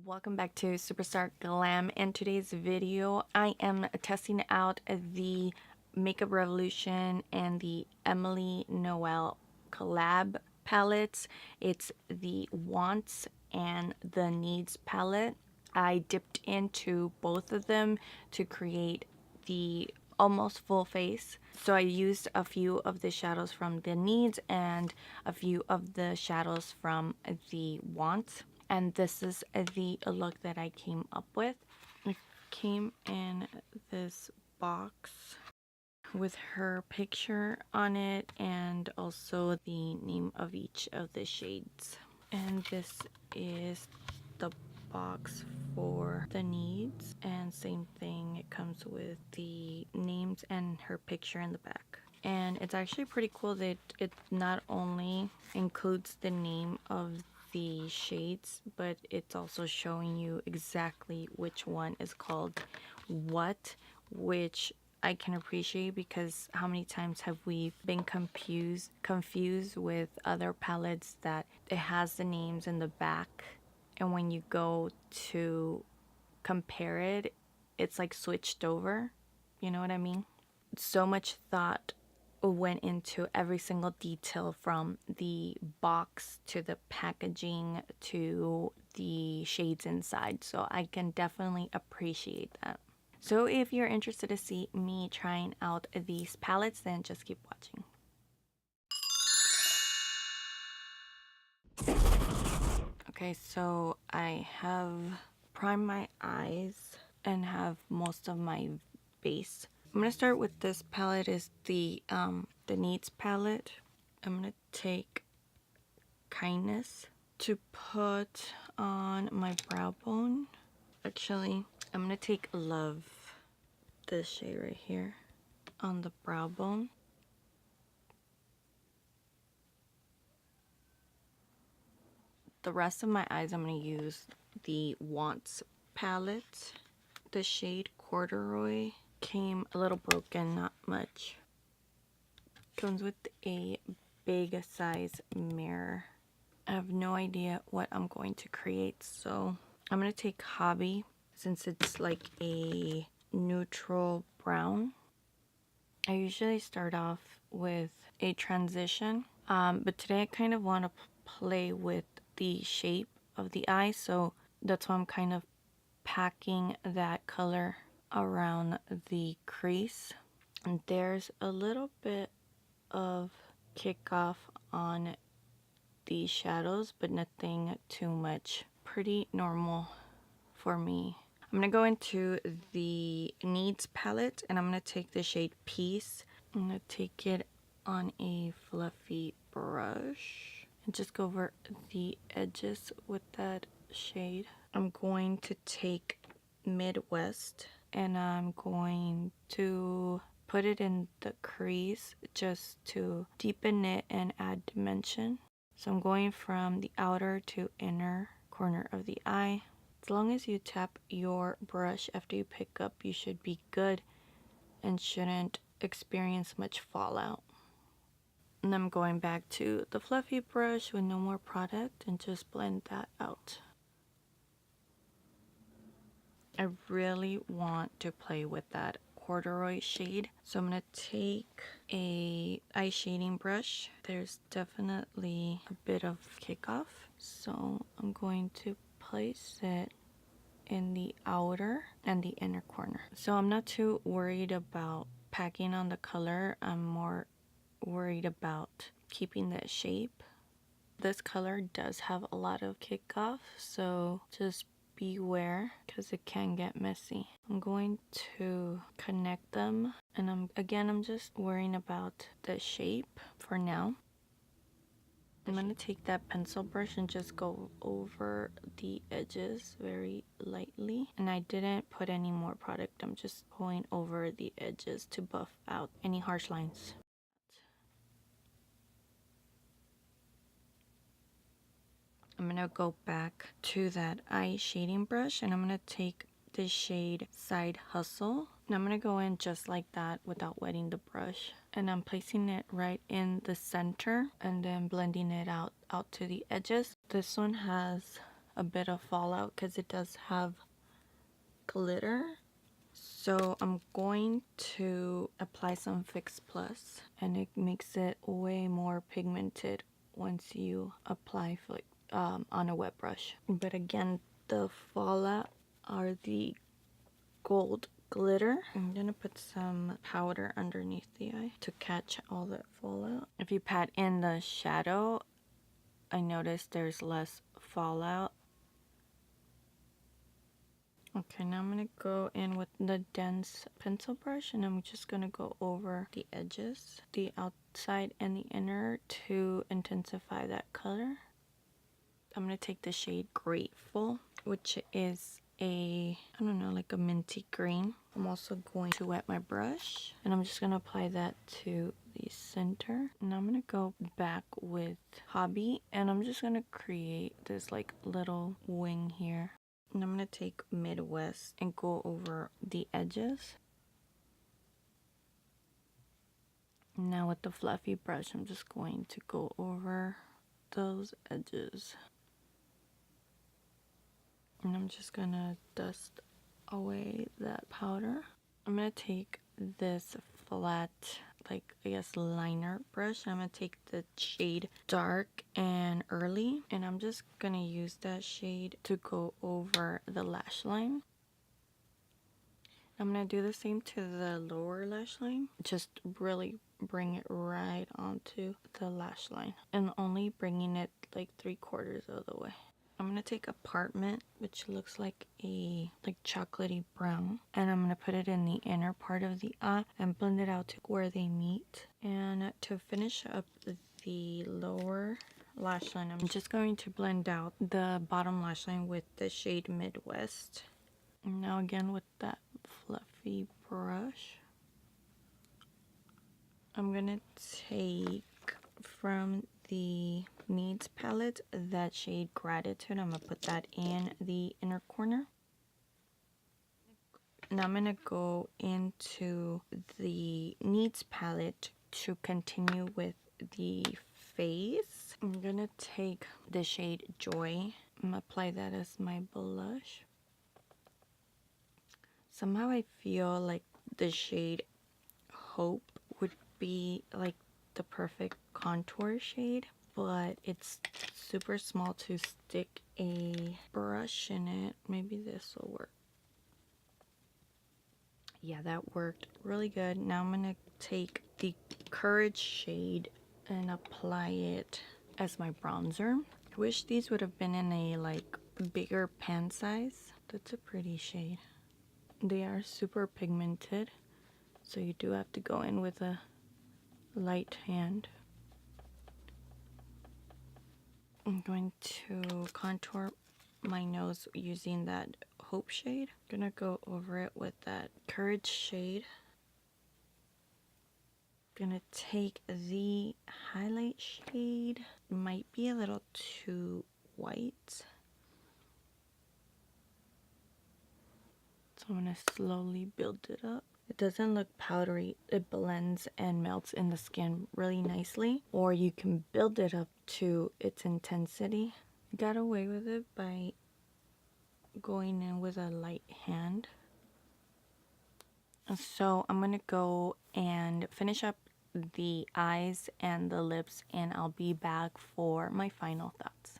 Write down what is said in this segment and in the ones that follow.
Welcome back to Superstarglam. In today's video, I am testing out the Makeup Revolution and the Emily Noel collab palettes. It's the Wants and the Needs palette. I dipped into both of them to create the almost full face. So I used a few of the shadows from the Needs and a few of the shadows from the Wants. And this is the look that I came up with. It came in this box with her picture on it and also the name of each of the shades. And this is the box for the Needs, and same thing, it comes with the names and her picture in the back. And it's actually pretty cool that it not only includes the name of the shades, but it's also showing you exactly which one is called what, which I can appreciate, because how many times have we been confused with other palettes that it has the names in the back, and when you go to compare it, it's like switched over. You know what I mean? So much thought went into every single detail, from the box to the packaging to the shades inside, so I can definitely appreciate that. So if you're interested to see me trying out these palettes, then just keep watching. Okay, so I have primed my eyes and have most of my base. I'm gonna start with this palette. Is the Needs palette. I'm gonna take Kindness to put on my brow bone. Actually, I'm gonna take Love, this shade right here, on the brow bone. The rest of my eyes, I'm gonna use the Wants palette. The shade Corduroy came a little broken, not much. Comes with a big size mirror. I have no idea what I'm going to create, so I'm gonna take Hobby, since it's like a neutral brown. I usually start off with a transition, but today I kind of want to play with the shape of the eye, so that's why I'm kind of packing that color around the crease. And there's a little bit of kickoff on the shadows, but nothing too much. Pretty normal for me. I'm gonna go into the Needs palette, and I'm gonna take the shade Peace. I'm gonna take it on a fluffy brush and just go over the edges with that shade. I'm going to take Midwest, and I'm going to put it in the crease just to deepen it and add dimension. So I'm going from the outer to inner corner of the eye. As long as you tap your brush after you pick up, you should be good and shouldn't experience much fallout. And I'm going back to the fluffy brush with no more product and just blend that out. I really want to play with that corduroy shade, so I'm going to take a eye shading brush. There's definitely a bit of kickoff, so I'm going to place it in the outer and the inner corner. So I'm not too worried about packing on the color. I'm more worried about keeping the shape. This color does have a lot of kickoff, so just beware because it can get messy. I'm going to connect them, and I'm just worrying about the shape for now. I'm going to take that pencil brush and just go over the edges very lightly. And I didn't put any more product. I'm just going over the edges to buff out any harsh lines. I'm going to go back to that eye shading brush, and I'm going to take the shade Side Hustle. And I'm going to go in just like that without wetting the brush. And I'm placing it right in the center and then blending it out to the edges. This one has a bit of fallout because it does have glitter. So I'm going to apply some Fix Plus, and it makes it way more pigmented once you apply on a wet brush. But again, the fallout are the gold glitter. I'm gonna put some powder underneath the eye to catch all that fallout. If you pat in the shadow, I noticed there's less fallout. Okay, now I'm gonna go in with the dense pencil brush, and I'm just gonna go over the edges, the outside and the inner, to intensify that color. I'm gonna take the shade Grateful, which is I don't know, like a minty green. I'm also going to wet my brush, and I'm just gonna apply that to the center. And I'm gonna go back with Hobby, and I'm just gonna create this like little wing here. And I'm going to take Midwest and go over the edges. Now with the fluffy brush, I'm just going to go over those edges. And I'm just going to dust away that powder. I'm going to take this flat, like I guess liner brush. I'm going to take the shade Dark and Early, and I'm just going to use that shade to go over the lash line. I'm going to do the same to the lower lash line. Just really bring it right onto the lash line, and only bringing it like 3/4 of the way. I'm going to take Apartment, which looks like a chocolatey brown, and I'm going to put it in the inner part of the eye and blend it out to where they meet. And to finish up the lower lash line, I'm just going to blend out the bottom lash line with the shade Midwest. And now again with that fluffy brush, I'm gonna take from the Needs palette that shade Gratitude. I'm gonna put that in the inner corner. Now I'm gonna go into the Needs palette to continue with the face. I'm gonna take the shade Joy. I'm gonna apply that as my blush. Somehow I feel like the shade Hope would be like the perfect contour shade, but it's super small to stick a brush in it. Maybe this will work. Yeah, that worked really good. Now I'm gonna take the Courage shade and apply it as my bronzer. I wish these would have been in a like bigger pan size. That's a pretty shade. They are super pigmented, so you do have to go in with a light hand. I'm going to contour my nose using that Hope shade. I'm gonna go over it with that Courage shade. I'm gonna take the highlight shade. Might be a little too white, so I'm gonna slowly build it up. It doesn't look powdery. It blends and melts in the skin really nicely. Or you can build it up to its intensity. I got away with it by going in with a light hand. So I'm gonna go and finish up the eyes and the lips, and I'll be back for my final thoughts.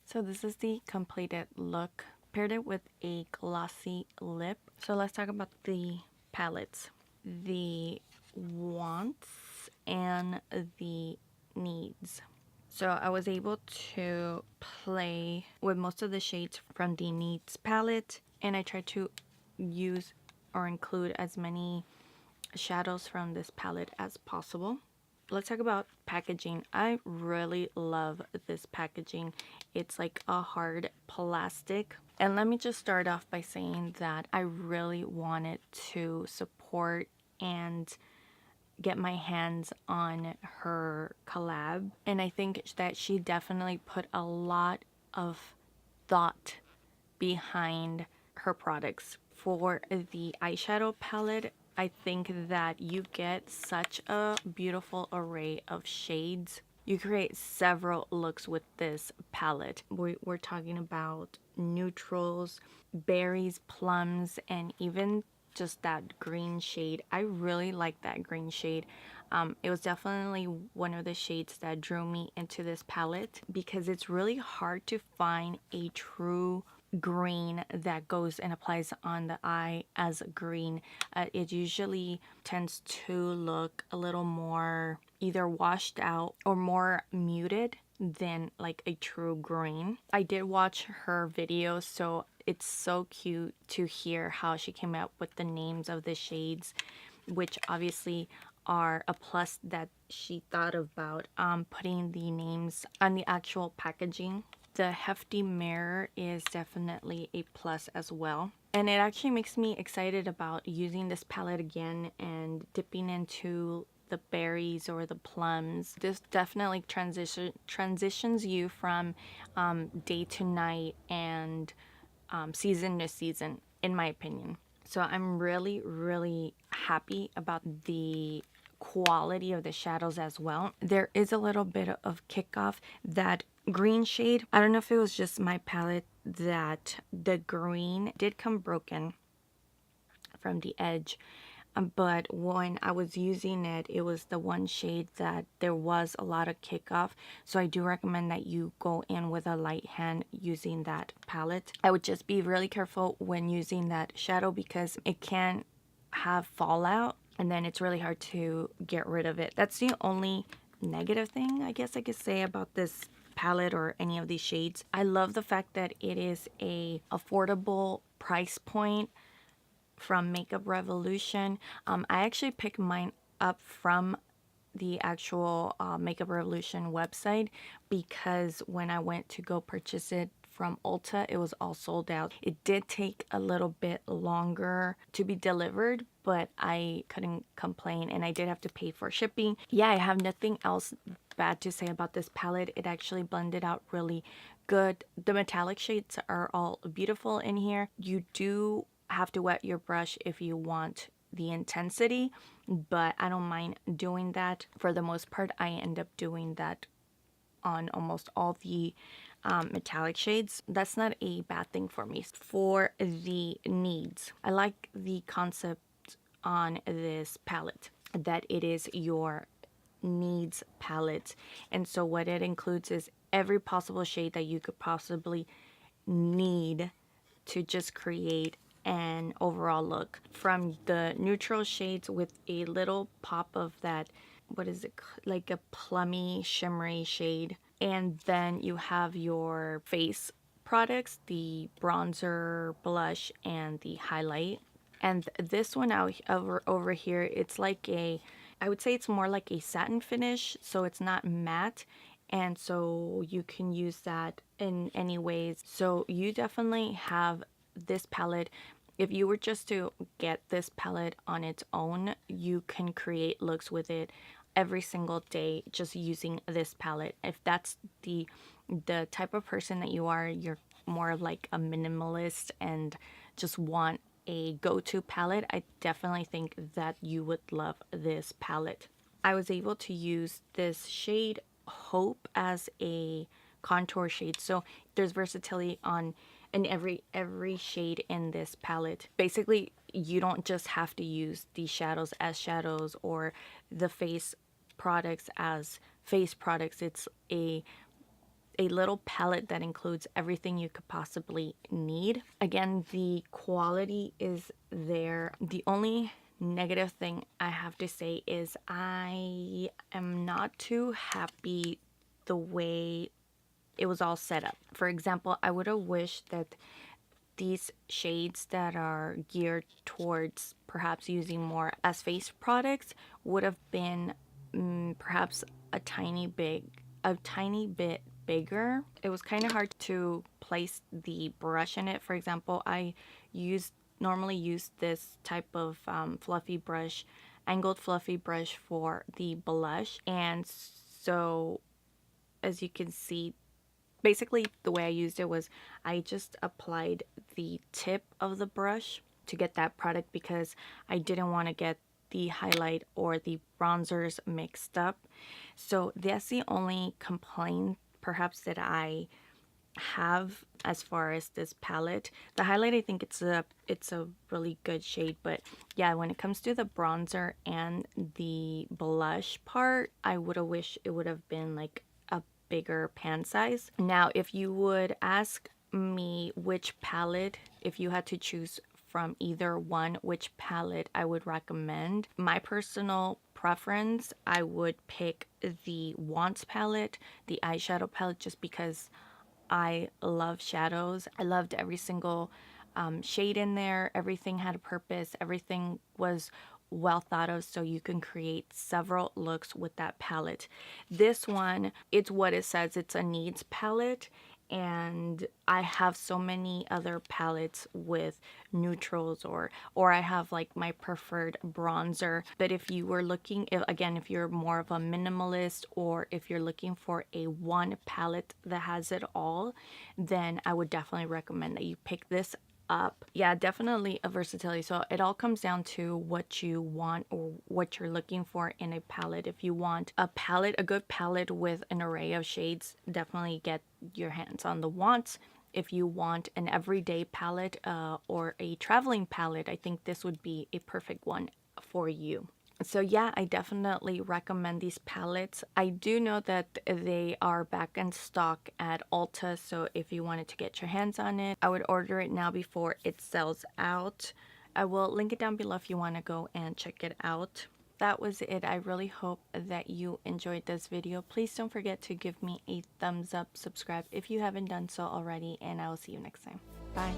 So this is the completed look. Paired it with a glossy lip. So let's talk about the palettes, the wants and the needs. So I was able to play with most of the shades from the Needs palette, and I tried to use or include as many shadows from this palette as possible. Let's talk about packaging. I really love this packaging. It's like a hard plastic. And let me just start off by saying that I really wanted to support and get my hands on her collab. And I think that she definitely put a lot of thought behind her products. For the eyeshadow palette, I think that you get such a beautiful array of shades. You create several looks with this palette. We're talking about neutrals, berries, plums, and even just that green shade. I really like that green shade. It was definitely one of the shades that drew me into this palette because it's really hard to find a true green that goes and applies on the eye as a green. It usually tends to look a little more either washed out or more muted than like a true green. I did watch her video, so it's so cute to hear how she came up with the names of the shades, which obviously are a plus that she thought about putting the names on the actual packaging. The hefty mirror is definitely a plus as well. And it actually makes me excited about using this palette again and dipping into the berries or the plums. This definitely transitions you from day to night and season to season, in my opinion. So I'm really, really happy about the quality of the shadows as well. There is a little bit of kickoff. That green shade, I don't know if it was just my palette that the green did come broken from the edge, but when I was using it, it was the one shade that there was a lot of kickoff. So I do recommend that you go in with a light hand using that palette. I would just be really careful when using that shadow because it can have fallout and then it's really hard to get rid of it. That's the only negative thing I guess I could say about this palette or any of these shades. I love the fact that it is a affordable price point from Makeup Revolution. I actually picked mine up from the actual Makeup Revolution website because when I went to go purchase it from Ulta, it was all sold out. It did take a little bit longer to be delivered, but I couldn't complain and I did have to pay for shipping. Yeah, I have nothing else bad to say about this palette. It actually blended out really good. The metallic shades are all beautiful in here. You do have to wet your brush if you want the intensity, but I don't mind doing that. For the most part, I end up doing that on almost all the metallic shades. That's not a bad thing for me. For the needs, I like the concept on this palette that it is your needs palette, and so what it includes is every possible shade that you could possibly need to just create an overall look, from the neutral shades with a little pop of that, what is it, like a plummy shimmery shade, and then you have your face products, the bronzer, blush, and the highlight. And this one out over here, it's like a, I would say it's more like a satin finish, so it's not matte, and so you can use that in any ways. So you definitely have this palette. If you were just to get this palette on its own, you can create looks with it every single day just using this palette. If that's the type of person that you are, you're more like a minimalist and just want a go-to palette, I definitely think that you would love this palette. I was able to use this shade Hope as a contour shade, so there's versatility on in every shade in this palette. Basically, you don't just have to use the shadows as shadows or the face products as face products. It's a little palette that includes everything you could possibly need. Again, the quality is there. The only negative thing I have to say is I am not too happy the way it was all set up. For example, I would have wished that these shades that are geared towards perhaps using more as face products would have been perhaps a tiny bit bigger. It was kind of hard to place the brush in it. For example, I normally use this type of fluffy brush, angled fluffy brush for the blush, and so as you can see, basically the way I used it was I just applied the tip of the brush to get that product because I didn't want to get the highlight or the bronzers mixed up. So that's the only complaint perhaps that I have as far as this palette. The highlight, I think it's a really good shade, but yeah, when it comes to the bronzer and the blush part, I would have wished it would have been like a bigger pan size. Now, if you would ask me which palette, if you had to choose from either one, which palette I would recommend, my personal preference, I would pick the Wants palette, the eyeshadow palette, just because I love shadows. I loved every single shade in there. Everything had a purpose. Everything was well thought of, so you can create several looks with that palette. This one, it's what it says. It's a needs palette, and I have so many other palettes with neutrals, or I have like my preferred bronzer. But if you were looking, if you're more of a minimalist, or if you're looking for a one palette that has it all, then I would definitely recommend that you pick this up. Yeah, definitely a versatility. So it all comes down to what you want or what you're looking for in a palette. If you want a palette, a good palette with an array of shades, definitely get your hands on the Wants. If you want an everyday palette or a traveling palette, I think this would be a perfect one for you. So yeah, I definitely recommend these palettes. I do know that they are back in stock at Ulta, so if you wanted to get your hands on it, I would order it now before it sells out. I will link it down below if you want to go and check it out. That was it. I really hope that you enjoyed this video. Please don't forget to give me a thumbs up, subscribe if you haven't done so already, and I will see you next time. Bye.